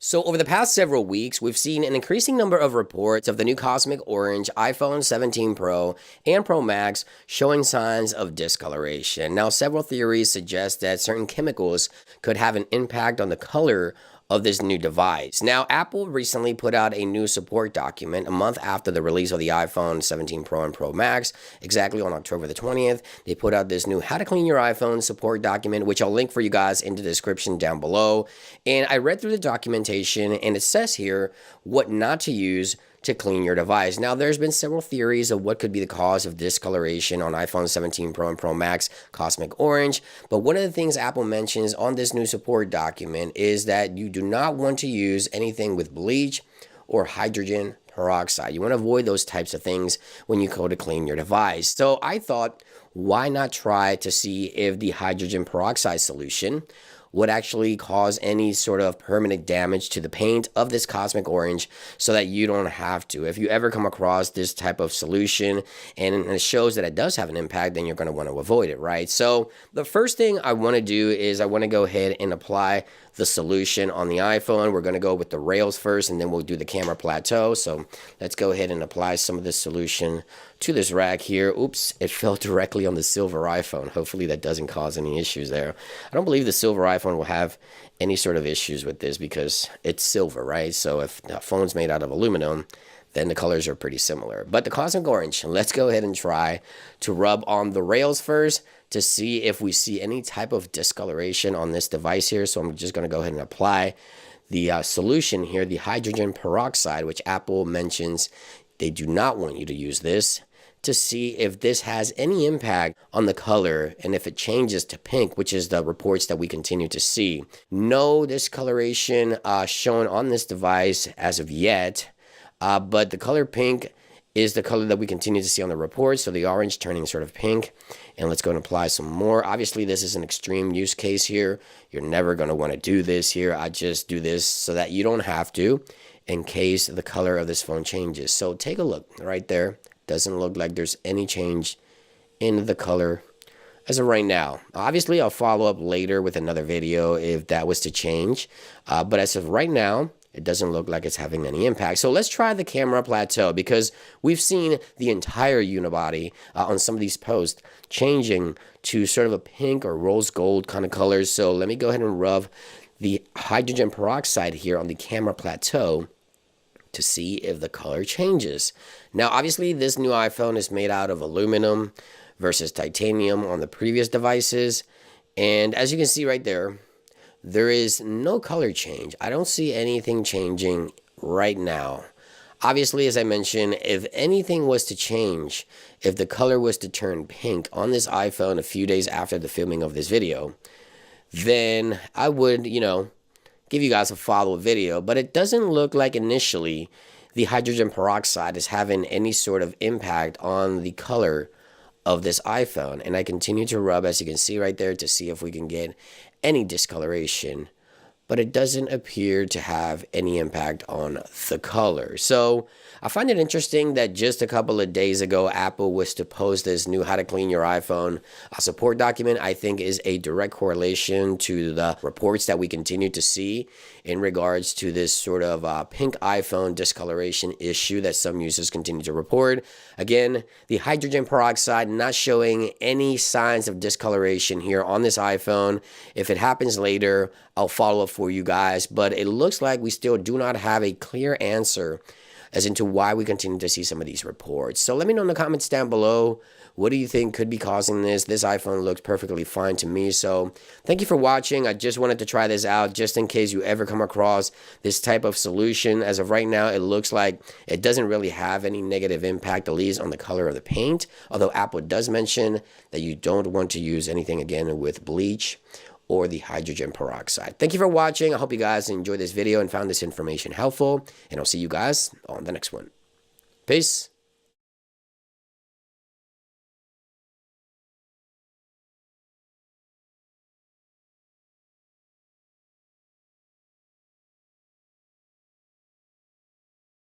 So over the past several weeks, we've seen an increasing number of reports of the new Cosmic Orange iPhone 17 Pro and Pro Max showing signs of discoloration. Now, several theories suggest that certain chemicals could have an impact on the color of this new device. Now, Apple recently put out a new support document a month after the release of the iPhone 17 Pro and Pro Max, exactly on October the 20th. They put out this new How to Clean Your iPhone support document, which I'll link for you guys in the description down below. And I read through the documentation, and it says here what not to use to clean your device. Now, there's been several theories of what could be the cause of discoloration on iPhone 17 Pro and Pro Max Cosmic Orange, but one of the things Apple mentions on this new support document is that you do not want to use anything with bleach or hydrogen peroxide. You want to avoid those types of things when you go to clean your device. So I thought, why not try to see if the hydrogen peroxide solution would actually cause any sort of permanent damage to the paint of this Cosmic Orange so that you don't have to. If you ever come across this type of solution and it shows that it does have an impact, then you're going to want to avoid it, right? So the first thing I want to do is I want to go ahead and apply the solution on the iPhone. We're going to go with the rails first, and then we'll do the camera plateau. So let's go ahead and apply some of this solution to this rack here. Oops, it fell directly on the silver iPhone. Hopefully that doesn't cause any issues there. I don't believe the silver iPhone will have any sort of issues with this because it's silver, right? So if the phone's made out of aluminum, then the colors are pretty similar. But the Cosmic Orange, let's go ahead and try to rub on the rails first to see if we see any type of discoloration on this device here. So I'm just going to go ahead and apply the solution here, the hydrogen peroxide, which Apple mentions they do not want you to use this, to see if this has any impact on the color and if it changes to pink, which is the reports that we continue to see. No discoloration shown on this device as of yet, but the color pink is the color that we continue to see on the reports. So the orange turning sort of pink. And let's go and apply some more. Obviously, this is an extreme use case here. You're never going to want to do this here. I just do this so that you don't have to in case the color of this phone changes. So take a look right there. Doesn't look like there's any change in the color as of right now. Obviously, I'll follow up later with another video if that was to change. But as of right now, it doesn't look like it's having any impact. So let's try the camera plateau because we've seen the entire unibody on some of these posts changing to sort of a pink or rose gold kind of colors. So let me go ahead and rub the hydrogen peroxide here on the camera plateau to see if the color changes. Now, obviously, this new iPhone is made out of aluminum versus titanium on the previous devices. And as you can see right there, there is no color change. I don't see anything changing right now. Obviously, as I mentioned, if anything was to change, if the color was to turn pink on this iPhone a few days after the filming of this video, then I would, give you guys a follow-up video. But it doesn't look like initially the hydrogen peroxide is having any sort of impact on the color of this iPhone. And I continue to rub, as you can see right there, to see if we can get any discoloration, but it doesn't appear to have any impact on the color. So I find it interesting that just a couple of days ago, Apple was to post this new How to Clean Your iPhone support document. I think is a direct correlation to the reports that we continue to see in regards to this sort of pink iPhone discoloration issue that some users continue to report. Again, the hydrogen peroxide not showing any signs of discoloration here on this iPhone. If it happens later, I'll follow up for you guys, but it looks like we still do not have a clear answer as into why we continue to see some of these reports. So let me know in the comments down below, what do you think could be causing this? This iPhone looks perfectly fine to me. So thank you for watching. I just wanted to try this out just in case you ever come across this type of solution. As of right now, it looks like it doesn't really have any negative impact, at least on the color of the paint. Although Apple does mention that you don't want to use anything again with bleach or the hydrogen peroxide. Thank you for watching. I hope you guys enjoyed this video and found this information helpful. And I'll see you guys on the next one. Peace.